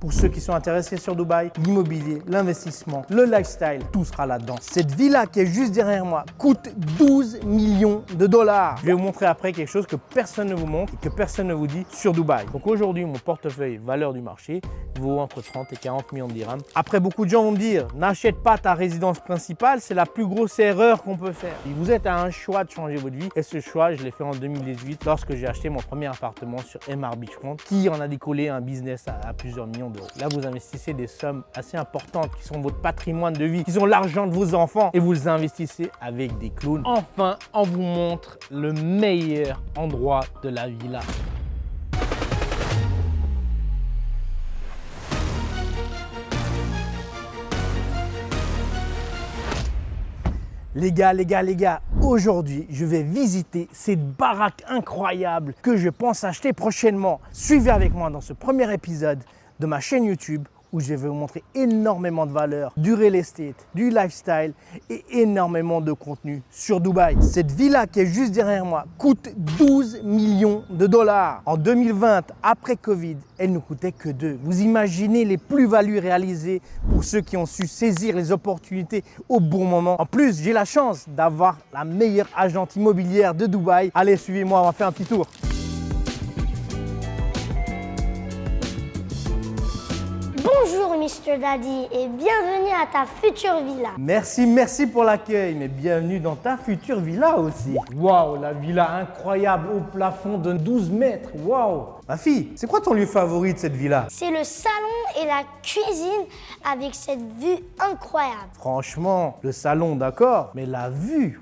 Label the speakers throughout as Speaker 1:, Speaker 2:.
Speaker 1: Pour ceux qui sont intéressés sur Dubaï, l'immobilier, l'investissement, le lifestyle, tout sera là-dedans. Cette villa qui est juste derrière moi coûte 12 millions de dollars. Je vais vous montrer après quelque chose que personne ne vous montre et que personne ne vous dit sur Dubaï. Donc aujourd'hui, mon portefeuille valeur du marché vaut entre 30 et 40 millions de dirhams. Après, beaucoup de gens vont me dire, n'achète pas ta résidence principale, c'est la plus grosse erreur qu'on peut faire. Si vous êtes à un choix de changer votre vie, et ce choix, je l'ai fait en 2018 lorsque j'ai acheté mon premier appartement sur MR Beachfront, qui en a décollé un business à plusieurs millions d'euros. Là, vous investissez des sommes assez importantes qui sont votre patrimoine de vie, qui sont l'argent de vos enfants, et vous les investissez avec des clowns. Enfin, on vous montre le meilleur endroit de la villa. Les gars, aujourd'hui, je vais visiter cette baraque incroyable que je pense acheter prochainement. Suivez avec moi dans ce premier épisode de ma chaîne YouTube où je vais vous montrer énormément de valeurs, du real estate, du lifestyle et énormément de contenu sur Dubaï. Cette villa qui est juste derrière moi coûte 12 millions de dollars. En 2020, après Covid, elle ne coûtait que 2. Vous imaginez les plus-values réalisées pour ceux qui ont su saisir les opportunités au bon moment. En plus, j'ai la chance d'avoir la meilleure agente immobilière de Dubaï. Allez, suivez-moi, on va faire un petit tour.
Speaker 2: Bonjour Mr. Daddy et bienvenue à ta future villa.
Speaker 1: Merci pour l'accueil, mais bienvenue dans ta future villa aussi. Waouh, la villa incroyable au plafond de 12 mètres, waouh. Ma fille, c'est quoi ton lieu favori de cette villa?
Speaker 2: C'est le salon et la cuisine avec cette vue incroyable.
Speaker 1: Franchement, le salon, d'accord, mais la vue,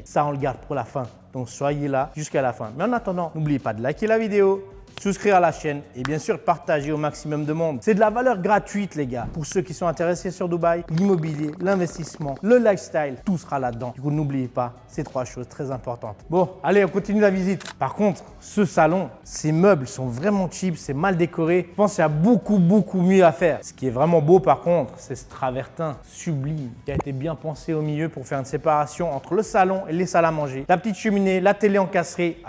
Speaker 1: ça on le garde pour la fin. Donc soyez là jusqu'à la fin. Mais en attendant, n'oubliez pas de liker la vidéo, souscrire à la chaîne et bien sûr partager au maximum de monde. C'est de la valeur gratuite les gars. Pour ceux qui sont intéressés sur Dubaï, l'immobilier, l'investissement, le lifestyle, tout sera là-dedans. Du coup, n'oubliez pas ces trois choses très importantes. Bon, allez, on continue la visite. Par contre, ce salon, ces meubles sont vraiment cheap, c'est mal décoré. Je pense qu'il y a beaucoup mieux à faire. Ce qui est vraiment beau par contre, c'est ce travertin sublime qui a été bien pensé au milieu pour faire une séparation entre le salon et les salles à manger. La petite cheminée, la télé encastrée,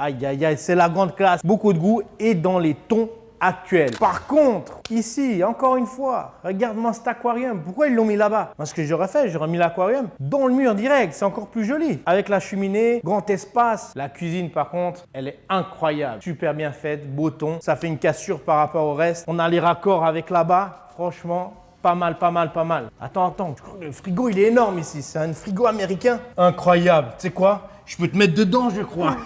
Speaker 1: c'est la grande classe, beaucoup de goût et dans les tons actuels. Par contre, ici, encore une fois, regarde-moi cet aquarium. Pourquoi ils l'ont mis là-bas? Moi, ce que j'aurais fait, j'aurais mis l'aquarium dans le mur direct. C'est encore plus joli. Avec la cheminée, grand espace. La cuisine, par contre, elle est incroyable. Super bien faite, beau ton. Ça fait une cassure par rapport au reste. On a les raccords avec là-bas. Franchement, pas mal. Attends. Le frigo, il est énorme ici. C'est un frigo américain. Incroyable. Tu sais quoi? Je peux te mettre dedans, je crois.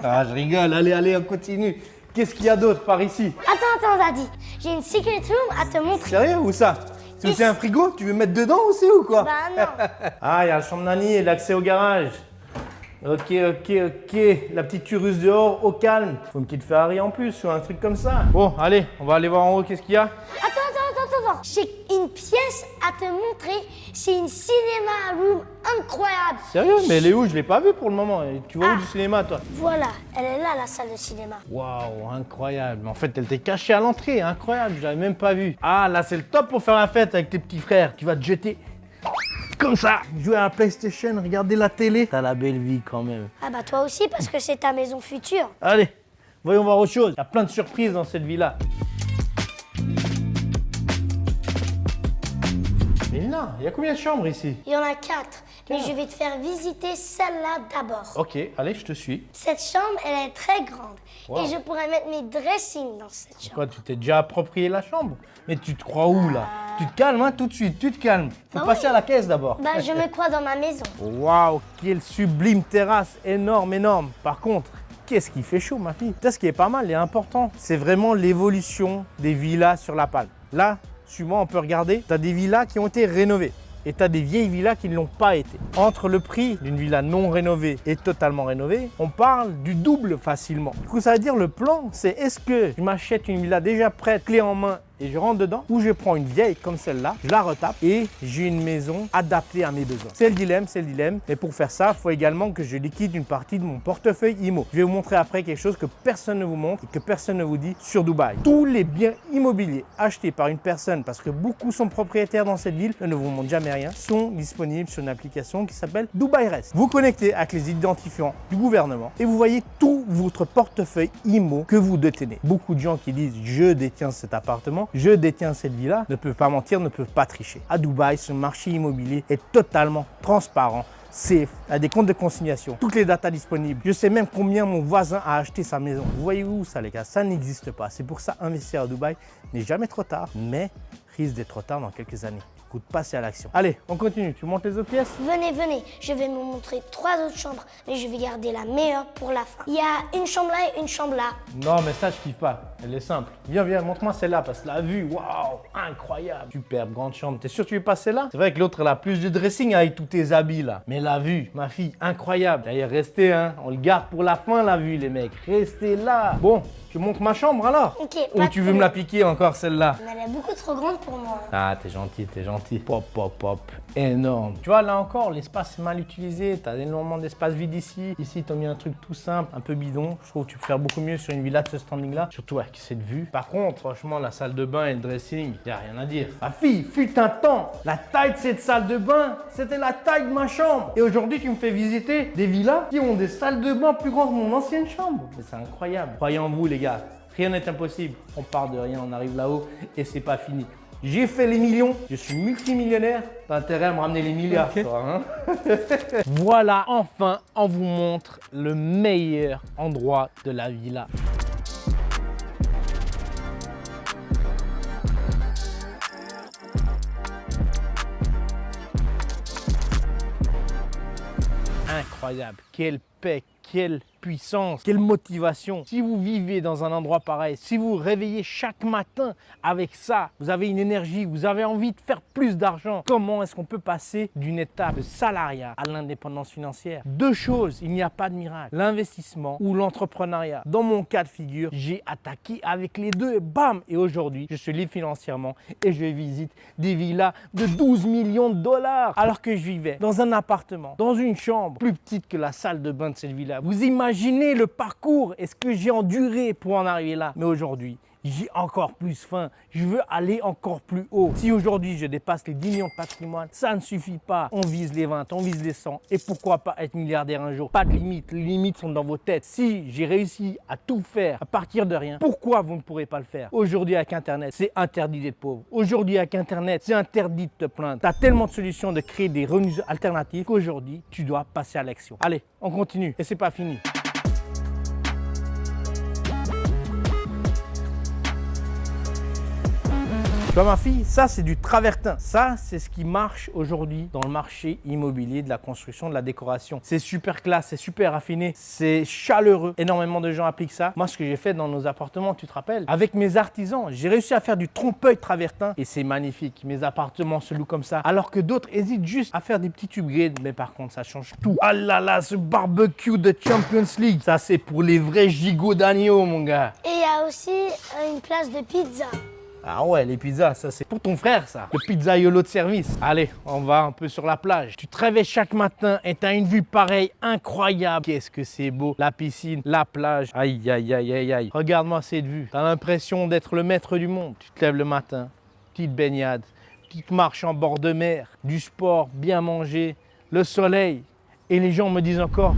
Speaker 1: Ah, je rigole. Allez, on continue. Qu'est-ce qu'il y a d'autre par ici?
Speaker 2: Attends, Daddy. J'ai une secret room à te montrer.
Speaker 1: Sérieux? Où ça? C'est un frigo? Tu veux mettre dedans aussi ou quoi?
Speaker 2: Bah non.
Speaker 1: Ah, il y a la chambre Nani et l'accès au garage. Ok. La petite Urus dehors, au calme. Faut une petite Ferrari en plus ou un truc comme ça. Bon, allez, on va aller voir en haut qu'est-ce qu'il y a.
Speaker 2: Attends. J'ai une pièce à te montrer. C'est une cinéma room incroyable.
Speaker 1: Sérieux? Mais elle est où? Je l'ai pas vue pour le moment. Tu vois où du cinéma, toi?
Speaker 2: Voilà, elle est là, la salle de cinéma.
Speaker 1: Waouh, incroyable. Mais en fait, elle t'est cachée à l'entrée. Incroyable, je l'avais même pas vue. Ah, là, c'est le top pour faire la fête avec tes petits frères. Tu vas te jeter comme ça. Jouer à la PlayStation, regarder la télé. T'as la belle vie quand même.
Speaker 2: Ah bah toi aussi parce que c'est ta maison future.
Speaker 1: Allez, voyons voir autre chose. Il y a plein de surprises dans cette villa. Mais non, il y a combien de chambres ici?
Speaker 2: Il y en a 4, mais je vais te faire visiter celle-là d'abord.
Speaker 1: Ok, allez, je te suis.
Speaker 2: Cette chambre, elle est très grande.
Speaker 1: Wow.
Speaker 2: Et je pourrais mettre mes dressings dans cette chambre.
Speaker 1: Quoi, tu t'es déjà approprié la chambre? Mais tu te crois où là? Tu te calmes, hein, tout de suite, tu te calmes. Faut passer à la caisse d'abord.
Speaker 2: Bah, je me crois dans ma maison.
Speaker 1: Waouh, quelle sublime terrasse, énorme. Par contre, qu'est-ce qui fait chaud, ma fille? Ce qui est pas mal et important, c'est vraiment l'évolution des villas sur la Palme. Là, souvent, on peut regarder, tu as des villas qui ont été rénovées et tu as des vieilles villas qui ne l'ont pas été. Entre le prix d'une villa non rénovée et totalement rénovée, on parle du double facilement. Du coup, ça veut dire le plan, c'est est-ce que je m'achète une villa déjà prête, clé en main et je rentre dedans ou je prends une vieille comme celle-là, je la retape et j'ai une maison adaptée à mes besoins. C'est le dilemme, c'est le dilemme. Et pour faire ça, il faut également que je liquide une partie de mon portefeuille IMO. Je vais vous montrer après quelque chose que personne ne vous montre et que personne ne vous dit sur Dubaï. Tous les biens immobiliers achetés par une personne, parce que beaucoup sont propriétaires dans cette ville, ne vous montrent jamais rien, sont disponibles sur une application qui s'appelle Dubaï Rest. Vous connectez avec les identifiants du gouvernement et vous voyez tout votre portefeuille IMO que vous détenez. Beaucoup de gens qui disent « je détiens cet appartement, je détiens cette villa » ne peuvent pas mentir, ne peuvent pas tricher. À Dubaï, ce marché immobilier est totalement transparent. Safe, il y a des comptes de consignation, toutes les datas disponibles. Je sais même combien mon voisin a acheté sa maison. Vous voyez où ça les gars? Ça n'existe pas. C'est pour ça investir à Dubaï n'est jamais trop tard, mais risque d'être trop tard dans quelques années. Écoute, passez à l'action. Allez, on continue. Tu montes les autres pièces?
Speaker 2: Venez, venez, je vais vous montrer 3 autres chambres, mais je vais garder la meilleure pour la fin. Il y a une chambre là et une chambre là.
Speaker 1: Non, mais ça, je kiffe pas. Elle est simple. Viens, viens, montre-moi celle-là parce que la vue, waouh, incroyable. Superbe, grande chambre. T'es sûr que tu veux passer là? C'est vrai que l'autre, elle a plus de dressing avec tous tes habits là. Mais la vue, ma fille, incroyable. D'ailleurs, restez, hein. On le garde pour la fin, la vue, les mecs. Restez là. Bon, tu montres ma chambre alors?
Speaker 2: Ok,
Speaker 1: Ou
Speaker 2: pas
Speaker 1: tu
Speaker 2: de
Speaker 1: veux me la
Speaker 2: problème.
Speaker 1: piquer encore celle-là?
Speaker 2: Mais elle est beaucoup trop grande pour moi.
Speaker 1: Ah, t'es gentil, t'es gentil. Pop, pop, pop. Énorme. Tu vois, là encore, l'espace est mal utilisé. T'as énormément d'espace vide ici. Ici, t'as mis un truc tout simple, un peu bidon. Je trouve que tu peux faire beaucoup mieux sur une villa de ce standing-là. Surtout avec cette vue. Par contre, franchement, la salle de bain et le dressing, y a rien à dire. Ma fille, fut un temps, la taille de cette salle de bain, c'était la taille de ma chambre. Et aujourd'hui, tu me fais visiter des villas qui ont des salles de bain plus grandes que mon ancienne chambre. Mais c'est incroyable. Croyez en vous, les gars. Rien n'est impossible. On part de rien, on arrive là-haut et c'est pas fini. J'ai fait les millions, je suis multimillionnaire. T'as intérêt à me ramener les milliards, toi, hein? Voilà, enfin, on vous montre le meilleur endroit de la villa. Incroyable, quelle paix, quelle puissance, quelle motivation. Si vous vivez dans un endroit pareil, si vous vous réveillez chaque matin avec ça, vous avez une énergie, vous avez envie de faire plus d'argent, comment est-ce qu'on peut passer d'une étape de salariat à l'indépendance financière? Deux choses, il n'y a pas de miracle, l'investissement ou l'entrepreneuriat. Dans mon cas de figure, j'ai attaqué avec les deux et bam! Et aujourd'hui, je suis libre financièrement et je visite des villas de 12 millions de dollars alors que je vivais dans un appartement, dans une chambre plus petite que la salle de bain de cette villa. Vous imaginez le parcours et ce que j'ai enduré pour en arriver là. Mais aujourd'hui, j'ai encore plus faim. Je veux aller encore plus haut. Si aujourd'hui, je dépasse les 10 millions de patrimoine, ça ne suffit pas. On vise les 20, on vise les 100. Et pourquoi pas être milliardaire un jour? Pas de limite. Les limites sont dans vos têtes. Si j'ai réussi à tout faire à partir de rien, pourquoi vous ne pourrez pas le faire? Aujourd'hui, avec Internet, c'est interdit d'être pauvre. Aujourd'hui, avec Internet, c'est interdit de te plaindre. Tu as tellement de solutions de créer des revenus alternatifs qu'aujourd'hui, tu dois passer à l'action. Allez, on continue. Et c'est pas fini. Tu vois ma fille, ça c'est du travertin. Ça c'est ce qui marche aujourd'hui dans le marché immobilier de la construction, de la décoration. C'est super classe, c'est super raffiné, c'est chaleureux. Énormément de gens appliquent ça. Moi ce que j'ai fait dans nos appartements, tu te rappelles, avec mes artisans, j'ai réussi à faire du trompe-l'œil travertin et c'est magnifique. Mes appartements se louent comme ça. Alors que d'autres hésitent juste à faire des petits upgrades. Mais par contre ça change tout. Ah là là, ce barbecue de Champions League. Ça c'est pour les vrais gigots d'agneau mon gars.
Speaker 2: Et il y a aussi une place de pizza.
Speaker 1: Ah ouais, les pizzas, ça c'est pour ton frère ça. Le pizzaiolo de service. Allez, on va un peu sur la plage. Tu te réveilles chaque matin et t'as une vue pareille, incroyable. Qu'est-ce que c'est beau. La piscine, la plage. Aïe, aïe, aïe, aïe, aïe. Regarde-moi cette vue. T'as l'impression d'être le maître du monde. Tu te lèves le matin, petite baignade, petite marche en bord de mer, du sport, bien manger, le soleil. Et les gens me disent encore,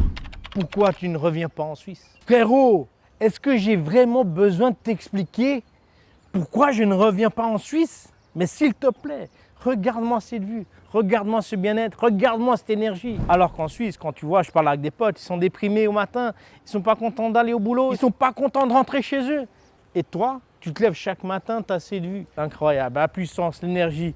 Speaker 1: pourquoi tu ne reviens pas en Suisse? Frérot, est-ce que j'ai vraiment besoin de t'expliquer pourquoi je ne reviens pas en Suisse? Mais s'il te plaît, regarde-moi cette vue, regarde-moi ce bien-être, regarde-moi cette énergie. Alors qu'en Suisse, quand tu vois, je parle avec des potes, ils sont déprimés au matin, ils ne sont pas contents d'aller au boulot, ils ne sont pas contents de rentrer chez eux. Et toi, tu te lèves chaque matin, tu as cette vue. Incroyable, la puissance, l'énergie.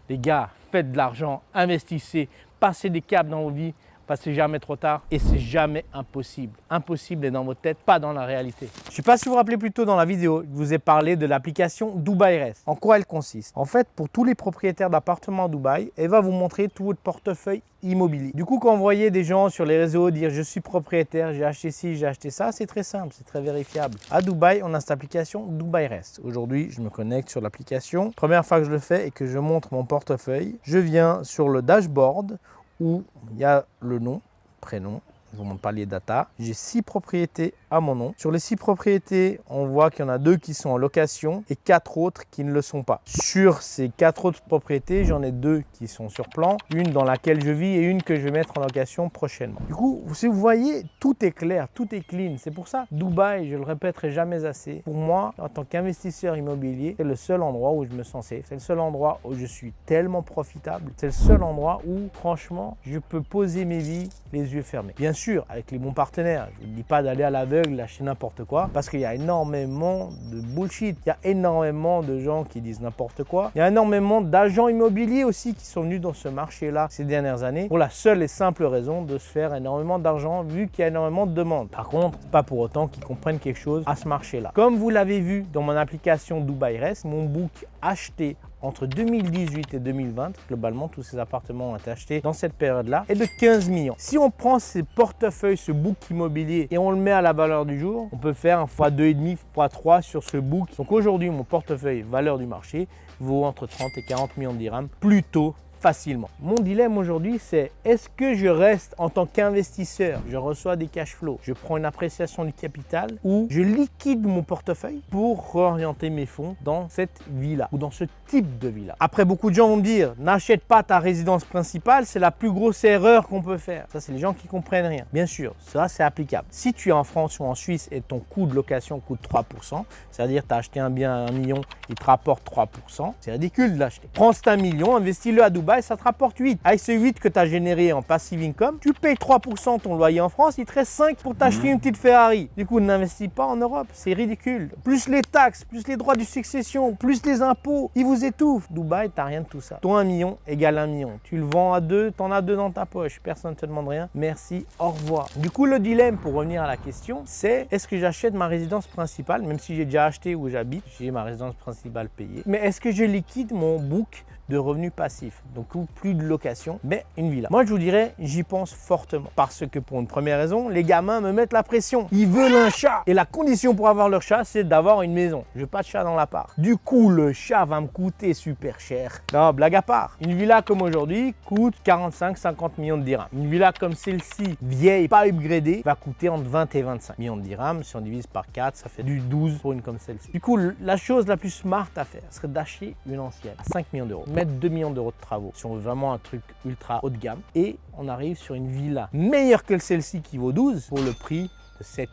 Speaker 1: Les gars, faites de l'argent, investissez, passez des caps dans vos vies. parce que c'est jamais trop tard et c'est jamais impossible. Impossible est dans votre tête, pas dans la réalité. Je ne sais pas si vous vous rappelez plus tôt dans la vidéo, je vous ai parlé de l'application Dubai Rest. En quoi elle consiste? En fait, pour tous les propriétaires d'appartements à Dubaï, elle va vous montrer tout votre portefeuille immobilier. Du coup, quand vous voyez des gens sur les réseaux dire je suis propriétaire, j'ai acheté ci, j'ai acheté ça, c'est très simple, c'est très vérifiable. À Dubaï, on a cette application Dubai Rest. Aujourd'hui, je me connecte sur l'application. Première fois que je le fais et que je montre mon portefeuille, je viens sur le dashboard où il y a le nom, prénom, je vous montre pas les data. J'ai 6 propriétés à mon nom. Sur les 6 propriétés, on voit qu'il y en a 2 qui sont en location et 4 autres qui ne le sont pas. Sur ces 4 autres propriétés, j'en ai 2 qui sont sur plan, une dans laquelle je vis et une que je vais mettre en location prochainement. Du coup, si vous voyez, tout est clair, tout est clean. C'est pour ça, Dubaï, je le répéterai jamais assez. Pour moi, en tant qu'investisseur immobilier, c'est le seul endroit où je me sens safe. C'est le seul endroit où je suis tellement profitable. C'est le seul endroit où, franchement, je peux poser mes vies les yeux fermés. Bien sûr, avec les bons partenaires. Je ne dis pas d'aller à l'aveugle, acheter n'importe quoi, parce qu'il y a énormément de bullshit. Il y a énormément de gens qui disent n'importe quoi. Il y a énormément d'agents immobiliers aussi qui sont venus dans ce marché-là ces dernières années pour la seule et simple raison de se faire énormément d'argent vu qu'il y a énormément de demandes. Par contre, pas pour autant qu'ils comprennent quelque chose à ce marché-là. Comme vous l'avez vu dans mon application Dubai Rest, mon book acheté entre 2018 et 2020, globalement, tous ces appartements ont été achetés dans cette période-là, est de 15 millions. Si on prend ces portefeuilles, ce book immobilier, et on le met à la valeur du jour, on peut faire un x2,5, x3 sur ce book. Donc aujourd'hui, mon portefeuille, valeur du marché, vaut entre 30 et 40 millions de dirhams, plutôt facilement. Mon dilemme aujourd'hui, c'est est-ce que je reste en tant qu'investisseur, je reçois des cash flows, je prends une appréciation du capital ou je liquide mon portefeuille pour réorienter mes fonds dans cette vie-là ou dans ce type de vie-là. Après, beaucoup de gens vont me dire n'achète pas ta résidence principale, c'est la plus grosse erreur qu'on peut faire. Ça, c'est les gens qui comprennent rien. Bien sûr, ça, c'est applicable. Si tu es en France ou en Suisse et ton coût de location coûte 3%, c'est-à-dire tu as acheté un bien à 1 million, il te rapporte 3%, c'est ridicule de l'acheter. Prends cet 1 million, investis-le à Dubaï, ça te rapporte 8. Avec ce 8 que tu as généré en passive income, tu payes 3% ton loyer en France, il te reste 5 pour t'acheter une petite Ferrari. Du coup, n'investis pas en Europe, c'est ridicule. Plus les taxes, plus les droits de succession, plus les impôts, ils vous étouffent. Dubaï, t'as rien de tout ça. Ton 1 million égale 1 million. Tu le vends à 2, t'en as 2 dans ta poche. Personne ne te demande rien. Merci, au revoir. Du coup, le dilemme, pour revenir à la question, c'est est-ce que j'achète ma résidence principale, même si j'ai déjà acheté où j'habite, j'ai ma résidence principale payée, mais est-ce que je liquide mon book de revenus passifs, donc plus de location, mais une villa. Moi, je vous dirais, j'y pense fortement parce que pour une première raison, les gamins me mettent la pression. Ils veulent un chat et la condition pour avoir leur chat, c'est d'avoir une maison. Je veux pas de chat dans l'appart. Du coup, le chat va me coûter super cher. Non, blague à part. Une villa comme aujourd'hui coûte 45-50 millions de dirhams. Une villa comme celle-ci, vieille, pas upgradée, va coûter entre 20 et 25 millions de dirhams. Si on divise par 4, ça fait du 12 pour une comme celle-ci. Du coup, la chose la plus smart à faire serait d'acheter une ancienne à 5 millions d'euros. Mettre 2 millions d'euros de travaux si on veut vraiment un truc ultra haut de gamme et on arrive sur une villa meilleure que celle-ci qui vaut 12 pour le prix de 7-8.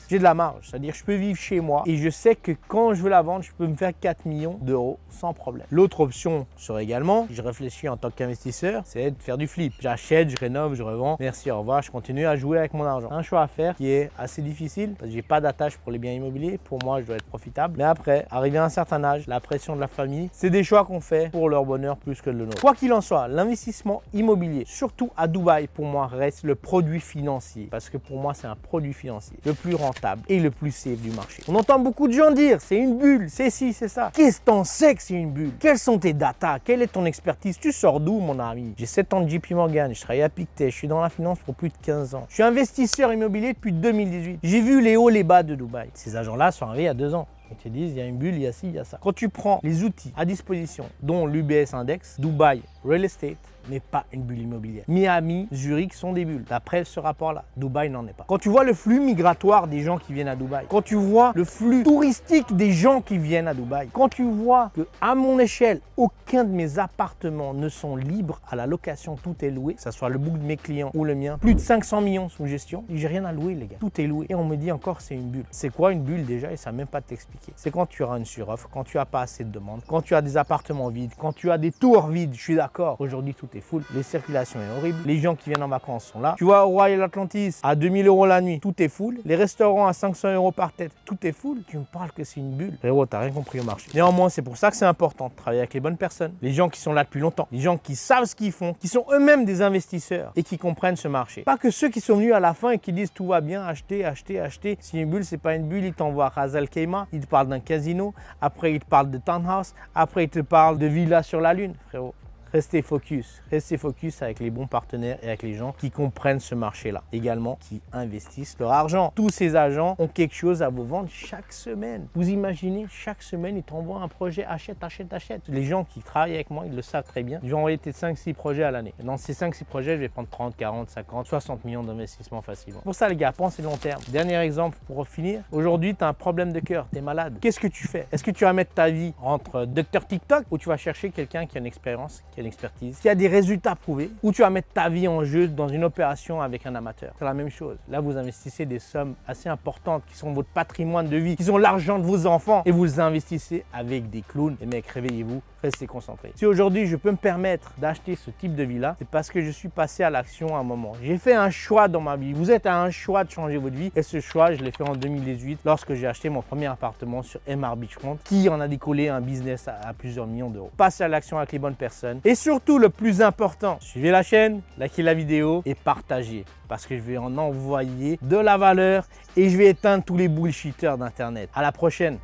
Speaker 1: J'ai de la marge, c'est-à-dire je peux vivre chez moi et je sais que quand je veux la vendre, je peux me faire 4 millions d'euros sans problème. L'autre option serait également, je réfléchis en tant qu'investisseur, c'est de faire du flip. J'achète, je rénove, je revends, merci, au revoir, je continue à jouer avec mon argent. Un choix à faire qui est assez difficile parce que j'ai pas d'attache pour les biens immobiliers. Pour moi, je dois être profitable. Mais après, arrivé à un certain âge, la pression de la famille, c'est des choix qu'on fait pour leur bonheur plus que le nôtre. Quoi qu'il en soit, l'investissement immobilier, surtout à Dubaï, pour moi, reste le produit financier parce que pour moi, c'est un produit financier le plus rentable et le plus safe du marché. On entend beaucoup de gens dire c'est une bulle, c'est ci, c'est ça. Qu'est-ce que t'en sais que c'est une bulle? Quelles sont tes datas? Quelle est ton expertise? Tu sors d'où, mon ami? J'ai 7 ans de JP Morgan, je travaille à Pictet, je suis dans la finance pour plus de 15 ans. Je suis investisseur immobilier depuis 2018. J'ai vu les hauts, les bas de Dubaï. Ces agents-là sont arrivés il y a 2 ans. Ils te disent, il y a une bulle, il y a ci, il y a ça. Quand tu prends les outils à disposition, dont l'UBS Index, Dubaï Real Estate n'est pas une bulle immobilière. Miami, Zurich sont des bulles. D'après ce rapport-là, Dubaï n'en est pas. Quand tu vois le flux migratoire des gens qui viennent à Dubaï, quand tu vois le flux touristique des gens qui viennent à Dubaï, quand tu vois que à mon échelle, aucun de mes appartements ne sont libres à la location, tout est loué, que ce soit le book de mes clients ou le mien, plus de 500 millions sous gestion, j'ai rien à louer les gars. Tout est loué. Et on me dit encore c'est une bulle. C'est quoi une bulle déjà? Et ça ne même pas t'expliquer. C'est quand tu auras une suroffre, quand tu n'as pas assez de demandes, quand tu as des appartements vides, quand tu as des tours vides, je suis d'accord. d'accord, aujourd'hui tout est full, les circulations est horrible, les gens qui viennent en vacances sont là. Tu vois, au Royal Atlantis, à 2000 € la nuit, tout est full. Les restaurants à 500 € par tête, tout est full. Tu me parles que c'est une bulle. Frérot, t'as rien compris au marché. Néanmoins, c'est pour ça que c'est important de travailler avec les bonnes personnes, les gens qui sont là depuis longtemps, les gens qui savent ce qu'ils font, qui sont eux-mêmes des investisseurs et qui comprennent ce marché. Pas que ceux qui sont venus à la fin et qui disent tout va bien, acheter, acheter, acheter. Si une bulle, c'est pas une bulle, ils t'envoient à Ras Al Khaimah, ils te parlent d'un casino, après ils te parlent de townhouse, après ils te parlent de villa sur la lune. Frérot, restez focus avec les bons partenaires et avec les gens qui comprennent ce marché-là. Également, qui investissent leur argent. Tous ces agents ont quelque chose à vous vendre chaque semaine. Vous imaginez, chaque semaine, ils t'envoient un projet, achète, achète, achète. Les gens qui travaillent avec moi, ils le savent très bien. Je vais envoyer peut-être 5-6 projets à l'année. Dans ces 5-6 projets, je vais prendre 30, 40, 50, 60 millions d'investissements facilement. Pour ça, les gars, pensez long terme. Dernier exemple pour finir. Aujourd'hui, tu as un problème de cœur, tu es malade. Qu'est-ce que tu fais? Est-ce que tu vas mettre ta vie entre docteur TikTok ou tu vas chercher quelqu'un qui a une expérience, qui a une expertise, qui a des résultats prouvés, ou tu vas mettre ta vie en jeu dans une opération avec un amateur? C'est la même chose. Là, vous investissez des sommes assez importantes qui sont votre patrimoine de vie, qui sont l'argent de vos enfants et vous les investissez avec des clowns. Les mecs, réveillez-vous, restez concentrés. Si aujourd'hui, je peux me permettre d'acheter ce type de vie-là, c'est parce que je suis passé à l'action à un moment. J'ai fait un choix dans ma vie. Vous êtes à un choix de changer votre vie et ce choix, je l'ai fait en 2018 lorsque j'ai acheté mon premier appartement sur MR Beachfront qui en a décollé un business à plusieurs millions d'euros. Passez à l'action avec les bonnes personnes et surtout le plus important, suivez la chaîne, likez la vidéo et partagez parce que je vais en envoyer de la valeur et je vais éteindre tous les bullshitters d'internet. À la prochaine.